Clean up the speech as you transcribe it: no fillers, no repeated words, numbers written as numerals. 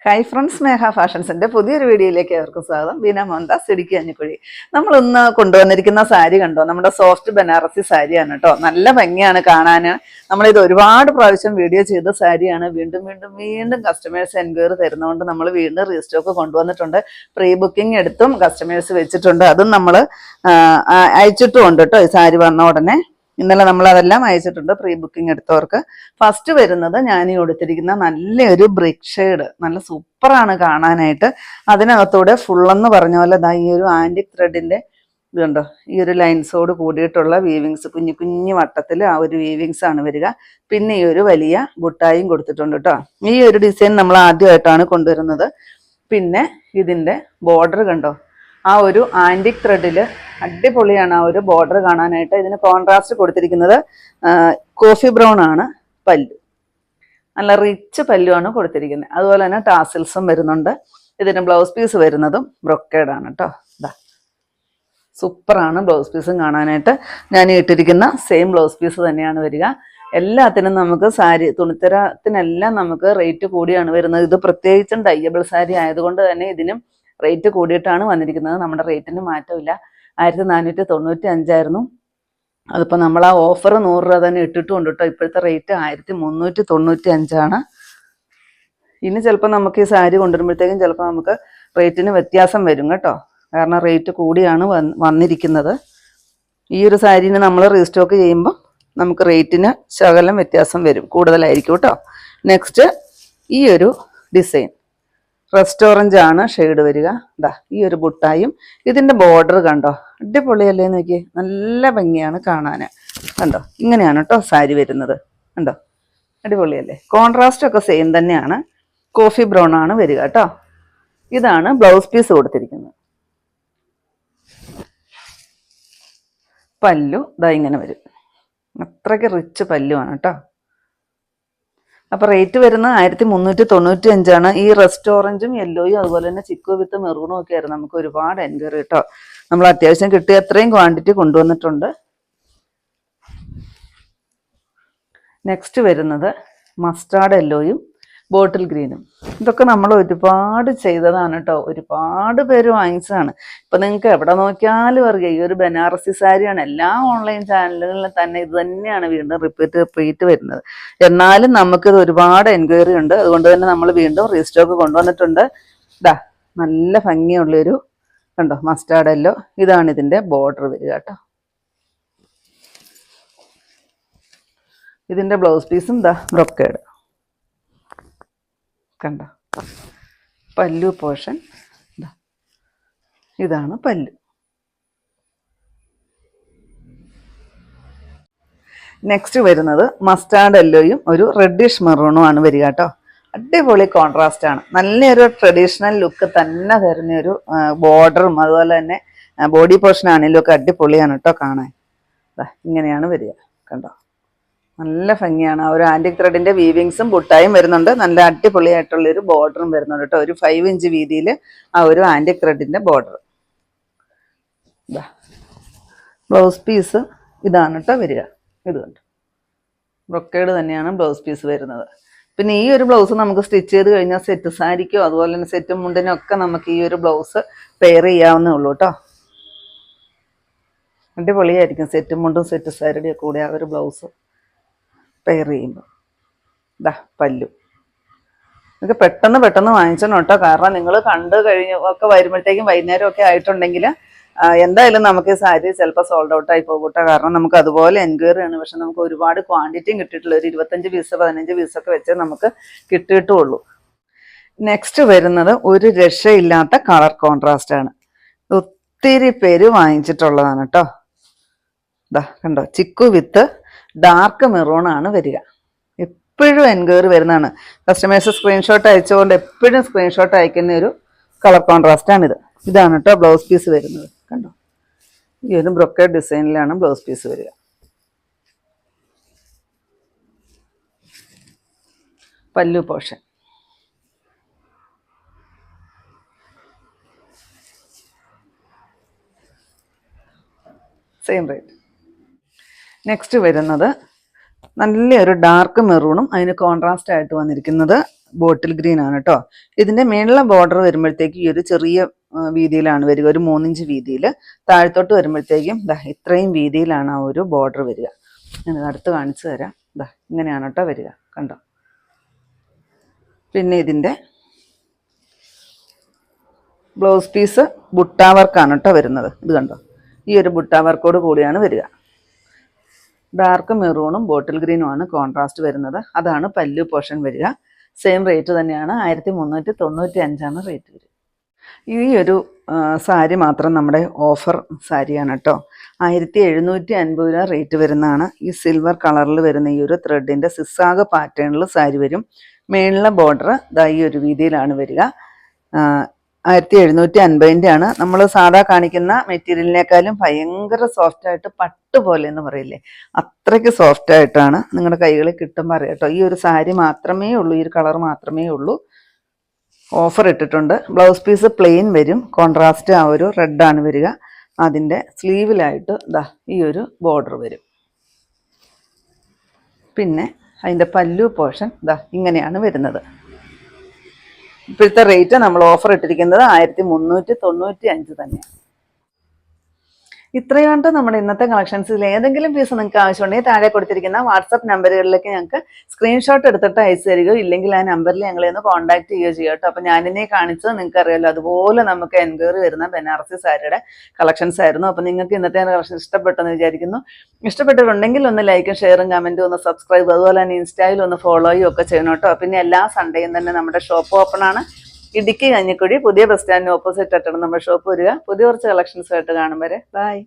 Hi friends, സ്നേഹ ഫാഷൻസിന്റെ പുതിയൊരു വീഡിയോയിലേക്ക് ഏവർക്കും സ്വാഗതം. ബീന മോഹൻദാസ്, ഇടുക്കി അഞ്ഞിക്കുഴി. നമ്മളിന്ന് കൊണ്ടുവന്നിരിക്കുന്ന സാരി കണ്ടോ, നമ്മുടെ സോഫ്റ്റ് ബനാറസി സാരിയാണ് കേട്ടോ. നല്ല ഭംഗിയാണ് കാണാൻ. നമ്മളിത് ഒരുപാട് പ്രാവശ്യം വീഡിയോ ചെയ്ത സാരിയാണ്. വീണ്ടും വീണ്ടും വീണ്ടും കസ്റ്റമേഴ്സ് എൻക്വയറി തരുന്നതുകൊണ്ട് നമ്മൾ വീണ്ടും റീസ്റ്റോക്ക് കൊണ്ടുവന്നിട്ടുണ്ട്. പ്രീ ബുക്കിംഗ് എടുത്തും കസ്റ്റമേഴ്സ് വെച്ചിട്ടുണ്ട്. അതും നമ്മൾ അയച്ചിട്ടുമുണ്ട് കേട്ടോ. ഈ സാരി വന്ന ഉടനെ ഇന്നലെ നമ്മൾ അതെല്ലാം അയച്ചിട്ടുണ്ട് പ്രീ ബുക്കിംഗ് എടുത്തവർക്ക്. ഫസ്റ്റ് വരുന്നത് ഞാൻ ഈ കൊടുത്തിരിക്കുന്ന നല്ലൊരു ബ്രിക്ക് ഷെയ്ഡ്, നല്ല സൂപ്പറാണ് കാണാനായിട്ട്. അതിനകത്തൂടെ ഫുള്ളെന്ന് പറഞ്ഞ പോലെ ഈ ഒരു ആന്റിക് ത്രെഡിന്റെ ഇതുണ്ടോ, ഈ ഒരു ലൈൻസോട് കൂടിയിട്ടുള്ള വീവിങ്സ്, കുഞ്ഞു കുഞ്ഞു വട്ടത്തിൽ ആ ഒരു വീവിങ്സ് ആണ് വരിക. പിന്നെ ഈ ഒരു വലിയ ബുട്ടായും കൊടുത്തിട്ടുണ്ട് കേട്ടോ. ഈ ഒരു ഡിസൈൻ നമ്മൾ ആദ്യമായിട്ടാണ് കൊണ്ടുവരുന്നത്. പിന്നെ ഇതിന്റെ ബോർഡർ കണ്ടോ, ആ ഒരു ആന്റിക് ത്രെഡിൽ അടിപൊളിയാണ് ആ ഒരു ബോർഡർ കാണാനായിട്ട്. ഇതിന് കോൺട്രാസ്റ്റ് കൊടുത്തിരിക്കുന്നത് കോഫി ബ്രൗൺ ആണ് പല്ലു, നല്ല റിച്ച് പല്ലുവാണ് കൊടുത്തിരിക്കുന്നത്. അതുപോലെ തന്നെ ടാസിൽസും വരുന്നുണ്ട്. ഇതിന് ബ്ലൗസ് പീസ് വരുന്നതും ബ്രൊക്കേഡാണ് കേട്ടോ. ഇതാ സൂപ്പറാണ് ബ്ലൗസ് പീസും കാണാനായിട്ട്. ഞാൻ ഇട്ടിരിക്കുന്ന സെയിം ബ്ലൗസ് പീസ് തന്നെയാണ് വരിക. എല്ലാത്തിനും നമുക്ക് സാരി തുണിത്തരത്തിനെല്ലാം നമുക്ക് റേറ്റ് കൂടിയാണ് വരുന്നത്. ഇത് പ്രത്യേകിച്ചും ഡയബിൾ സാരി ആയതുകൊണ്ട് തന്നെ ഇതിനും റേറ്റ് കൂടിയിട്ടാണ് വന്നിരിക്കുന്നത്. നമ്മുടെ റേറ്റിന് മാറ്റമില്ല. 1495 അതിപ്പോൾ നമ്മൾ ആ ഓഫർ 100 രൂപ തന്നെ ഇട്ടിട്ടുമുണ്ട് കേട്ടോ. ഇപ്പോഴത്തെ റേറ്റ് 1395. ഇനി ചിലപ്പോൾ നമുക്ക് ഈ സാരി കൊണ്ടുവരുമ്പോഴത്തേക്കും ചിലപ്പോൾ നമുക്ക് റേറ്റിന് വ്യത്യാസം വരും കേട്ടോ. കാരണം റേറ്റ് കൂടിയാണ് വന്നിരിക്കുന്നത്. ഈ ഒരു സാരീന് നമ്മൾ റീസ്റ്റോക്ക് ചെയ്യുമ്പോൾ നമുക്ക് റേറ്റിന് ശകലം വ്യത്യാസം വരും, കൂടുതലായിരിക്കും കേട്ടോ. നെക്സ്റ്റ് ഈ ഒരു ഡിസൈൻ റെസ്റ്റോറൻ്റ് ആണ് ഷെയ്ഡ് വരിക. ഈ ഒരു ബുട്ടായും ഇതിൻ്റെ ബോർഡർ കണ്ടോ, അടിപൊളിയല്ലേ നോക്കി, നല്ല ഭംഗിയാണ് കാണാൻ. കണ്ടോ, ഇങ്ങനെയാണ് കേട്ടോ സാരി വരുന്നത്. കണ്ടോ, അടിപൊളിയല്ലേ. കോൺട്രാസ്റ്റ് ഒക്കെ സെയിം തന്നെയാണ്. കോഫി ബ്രൗൺ ആണ് വരിക കേട്ടോ. ഇതാണ് ബ്ലൗസ് പീസ് കൊടുത്തിരിക്കുന്നത്. പല്ലു ഇങ്ങനെ വരും. അത്രയ്ക്ക് റിച്ച് പല്ലുവാണ് കേട്ടോ. അപ്പോൾ റേറ്റ് വരുന്നത് 1395. ഈ റെസ്റ്റോറൻറ്റും യെല്ലോയും അതുപോലെ തന്നെ ചിക്കു വിത്ത് മെറൂണും ഒക്കെ ആയിരുന്നു നമുക്ക് ഒരുപാട് എൻക്വയറി കേട്ടോ. നമ്മൾ അത്യാവശ്യം കിട്ടിയ അത്രയും ക്വാണ്ടിറ്റി കൊണ്ടുവന്നിട്ടുണ്ട്. നെക്സ്റ്റ് വരുന്നത് മസ്റ്റാർഡ് യെല്ലോയും ബോട്ടിൽ ഗ്രീനും. ഇതൊക്കെ നമ്മൾ ഒരുപാട് ചെയ്തതാണ് കേട്ടോ. ഒരുപാട് പേര് വാങ്ങിച്ചതാണ്. ഇപ്പം നിങ്ങൾക്ക് എവിടെ നോക്കിയാലും അറിയാം ഈ ഒരു ബനാറസി സാരിയാണ്. എല്ലാ ഓൺലൈൻ ചാനലുകളിലും തന്നെ ഇത് തന്നെയാണ് വീണ്ടും റിപ്പീറ്റ് വരുന്നത്. എന്നാലും നമുക്കിത് ഒരുപാട് എൻക്വയറി ഉണ്ട്. അതുകൊണ്ട് തന്നെ നമ്മൾ വീണ്ടും റീസ്റ്റോക്ക് കൊണ്ടുവന്നിട്ടുണ്ട്. നല്ല ഭംഗിയുള്ളൊരു കണ്ടോ മസ്റ്റാർഡ് യെല്ലോ. ഇതാണ് ഇതിൻ്റെ ബോർഡർ വരിക കേട്ടോ. ഇതിൻ്റെ ബ്ലൗസ് പീസും ബ്രൊക്കേഡ് കണ്ടോ. പല്ലു പോർഷൻ ഇതാണ് പല്ലു. നെക്സ്റ്റ് വരുന്നത് മസ്റ്റാർഡ് യെല്ലോയും ഒരു റെഡിഷ് മെറൂണും ആണ് വരിക കേട്ടോ. അടിപൊളി കോൺട്രാസ്റ്റ് ആണ്. നല്ലൊരു ട്രഡീഷണൽ ലുക്ക് തന്നെ തരുന്നൊരു ബോർഡറും അതുപോലെ തന്നെ ബോഡി പോർഷൻ ആണെങ്കിലും ഒക്കെ അടിപൊളിയാണ് കേട്ടോ കാണാൻ. ഇങ്ങനെയാണ് വരിക കണ്ടോ. നല്ല ഭംഗിയാണ്. ആ ഒരു ആന്റിക് ത്രെഡിന്റെ വീവിങ്സും ബുട്ടായും വരുന്നുണ്ട്. നല്ല അടിപൊളിയായിട്ടുള്ളൊരു ബോർഡറും വരുന്നുണ്ട് കേട്ടോ. ഒരു 5 ഇഞ്ച് വീതിയിൽ ആ ഒരു ആന്റിക് ത്രെഡിന്റെ ബോർഡർ. ബ്ലൗസ് പീസ് ഇതാണ് കേട്ടോ വരിക. ഇത് കണ്ടോ, ബ്രൊക്കേഡ് തന്നെയാണ് ബ്ലൗസ് പീസ് വരുന്നത്. പിന്നെ ഈ ഒരു ബ്ലൗസ് നമുക്ക് സ്റ്റിച്ച് ചെയ്ത് കഴിഞ്ഞാൽ സെറ്റ് സാരിക്കോ അതുപോലെ തന്നെ സെറ്റ് മുണ്ടിനോ ഒക്കെ നമുക്ക് ഈ ഒരു ബ്ലൗസ് പെയർ ചെയ്യാവുന്നേ ഉള്ളൂ കേട്ടോ. അടിപൊളിയായിരിക്കും സെറ്റ് മുണ്ടും സെറ്റ് സാരിയുടെ കൂടെ ആ ഒരു ബ്ലൗസ് പെയർ ചെയ്യുമ്പോൾ. പല്ലു നിങ്ങൾക്ക് പെട്ടെന്ന് വാങ്ങിച്ചണം കേട്ടോ. കാരണം നിങ്ങൾ കണ്ടു ഒക്കെ വരുമ്പോഴത്തേക്കും വൈകുന്നേരം ഒക്കെ ആയിട്ടുണ്ടെങ്കിൽ എന്തായാലും നമുക്ക് ഈ സാരി ചിലപ്പോൾ സോൾഡ് ഔട്ട് ആയി പോകും കേട്ടോ. കാരണം നമുക്ക് അതുപോലെ എൻക്വയറി ആണ്. പക്ഷെ നമുക്ക് ഒരുപാട് ക്വാണ്ടിറ്റിയും കിട്ടിയിട്ടില്ല. ഒരു 25 പീസ് 15 പീസൊക്കെ വെച്ച് നമുക്ക് കിട്ടിയിട്ടുള്ളൂ. നെക്സ്റ്റ് വരുന്നത് ഒരു രക്ഷയില്ലാത്ത കളർ കോൺട്രാസ്റ്റ് ആണ്. ഒത്തിരി പേര് വാങ്ങിച്ചിട്ടുള്ളതാണ് കേട്ടോ. കണ്ടോ, ചിക്കു വിത്ത് ഡാർക്ക് മെറൂൺ ആണ് വരിക. എപ്പോഴും എൻക്വയറി വരുന്നതാണ്. കസ്റ്റമേഴ്സ് സ്ക്രീൻഷോട്ട് അയച്ചുകൊണ്ട് എപ്പോഴും സ്ക്രീൻഷോട്ട് അയക്കുന്ന ഒരു കളർ കോൺട്രാസ്റ്റ് ആണിത്. ഇതാണ് കേട്ടോ ബ്ലൗസ് പീസ് വരുന്നത്. കണ്ടോ, ഈ ഒരു ബ്രൊക്കേഡ് ഡിസൈനിലാണ് ബ്ലൗസ് പീസ് വരിക. പല്ലു പോർഷൻ സെയിം റേറ്റ്. നെക്സ്റ്റ് വരുന്നത് നല്ലൊരു ഡാർക്ക് മെറൂണും അതിന് കോൺട്രാസ്റ്റ് ആയിട്ട് വന്നിരിക്കുന്നത് ബോട്ടിൽ ഗ്രീൻ ആണ് കേട്ടോ. ഇതിന്റെ മേളിലെ ബോർഡർ വരുമ്പോഴത്തേക്ക് ഈ ഒരു ചെറിയ വീതിയിലാണ് വരിക, ഒരു 3 ഇഞ്ച് വീതിയിൽ. താഴത്തോട്ട് വരുമ്പോഴത്തേക്കും ഇത്രയും വീതിയിലാണ് ആ ഒരു ബോർഡർ വരിക. ഞാൻ അടുത്ത് കാണിച്ചു തരാം. ഇങ്ങനെയാണ് കേട്ടോ വരിക, കണ്ടോ. പിന്നെ ഇതിൻ്റെ ബ്ലൗസ് പീസ് ബുട്ടാ വർക്കാണ് കേട്ടോ വരുന്നത്. ഇത് കണ്ടോ, ഈ ഒരു ബുട്ടാ വർക്കോട് കൂടിയാണ് വരിക. ഡാർക്ക് മെറൂണും ബോട്ടിൽ ഗ്രീനും ആണ് കോൺട്രാസ്റ്റ് വരുന്നത്. അതാണ് പല്ലു പോർഷൻ വരിക. സെയിം റേറ്റ് തന്നെയാണ്, 1395 റേറ്റ് വരിക. ഈ ഒരു സാരി മാത്രം നമ്മുടെ ഓഫർ സാരിയാണ് കേട്ടോ. 1750 രൂപ റേറ്റ് വരുന്നതാണ്. ഈ സിൽവർ കളറിൽ വരുന്ന ഈ ഒരു ത്രെഡിൻ്റെ സിസാഗ് പാറ്റേണിൽ സാരി വരും. മേളിലെ ബോർഡർ ഈ ഒരു രീതിയിലാണ് വരിക. 1750 ആണ്. നമ്മൾ സാധാ കാണിക്കുന്ന മെറ്റീരിയലിനേക്കാളും ഭയങ്കര സോഫ്റ്റായിട്ട് പട്ട് പോലെ എന്ന് പറയില്ലേ, അത്രയ്ക്ക് സോഫ്റ്റായിട്ടാണ് നിങ്ങളുടെ കൈകളിൽ കിട്ടുമ്പോൾ അറിയാം കേട്ടോ. ഈ ഒരു സാരി മാത്രമേ ഉള്ളൂ, ഈ ഒരു കളർ മാത്രമേ ഉള്ളൂ. ഓഫർ ഇട്ടിട്ടുണ്ട്. ബ്ലൗസ് പീസ് പ്ലെയിൻ വരും, കോൺട്രാസ്റ്റ് ആ ഒരു റെഡാണ് വരിക. അതിൻ്റെ സ്ലീവിലായിട്ട് ഈ ഒരു ബോർഡർ വരും. പിന്നെ അതിൻ്റെ പല്ലു പോർഷൻ ഇങ്ങനെയാണ് വരുന്നത്. ഇപ്പോഴത്തെ റേറ്റ് നമ്മൾ ഓഫർ ഇട്ടിരിക്കുന്നത് 1395 തന്നെയാണ്. ഇത്രയുണ്ട് നമ്മുടെ ഇന്നത്തെ കളക്ഷൻസിൽ. ഏതെങ്കിലും പീസ് നിങ്ങൾക്ക് ആവശ്യമുണ്ടെങ്കിൽ താഴെ കൊടുത്തിരിക്കുന്ന വാട്സപ്പ് നമ്പറുകളിലേക്ക് ഞങ്ങൾക്ക് സ്ക്രീൻഷോട്ട് എടുത്തിട്ട് അയച്ചു തരികയോ ഇല്ലെങ്കിൽ ആ നമ്പറിൽ ഞങ്ങളെ ഒന്ന് കോൺടാക്ട് ചെയ്യുകയോ ചെയ്യുക കേട്ടോ. അപ്പോൾ ഞാനിനെ കാണിച്ചത് നിങ്ങൾക്ക് അറിയാമല്ലോ, അതുപോലെ നമുക്ക് എൻക്വയറി വരുന്ന ബനാറസി സാരിയുടെ കളക്ഷൻസ് ആയിരുന്നു. അപ്പോൾ നിങ്ങൾക്ക് ഇന്നത്തെ കളക്ഷൻ ഇഷ്ടപ്പെട്ടെന്ന് വിചാരിക്കുന്നു. ഇഷ്ടപ്പെട്ടിട്ടുണ്ടെങ്കിൽ ഒന്ന് ലൈക്കും ഷെയറും കമൻറ്റും ഒന്ന് സബ്സ്ക്രൈബ്, അതുപോലെ തന്നെ ഇൻസ്റ്റയിൽ ഒന്ന് ഫോളോയും ഒക്കെ ചെയ്യണം കേട്ടോ. പിന്നെ എല്ലാ സൺഡേയും തന്നെ നമ്മുടെ ഷോപ്പ് ഓപ്പൺ ആണ്. ഇടുക്കി കഞ്ഞിക്കുഴി പുതിയ ബസ് സ്റ്റാൻഡിന് ഓപ്പോസിറ്റ് ആയിട്ടാണ് നമ്മുടെ ഷോപ്പ് വരിക. പുതിയ കുറച്ച് കളക്ഷൻസ് ആയിട്ട് കാണും വരെ. ബൈ.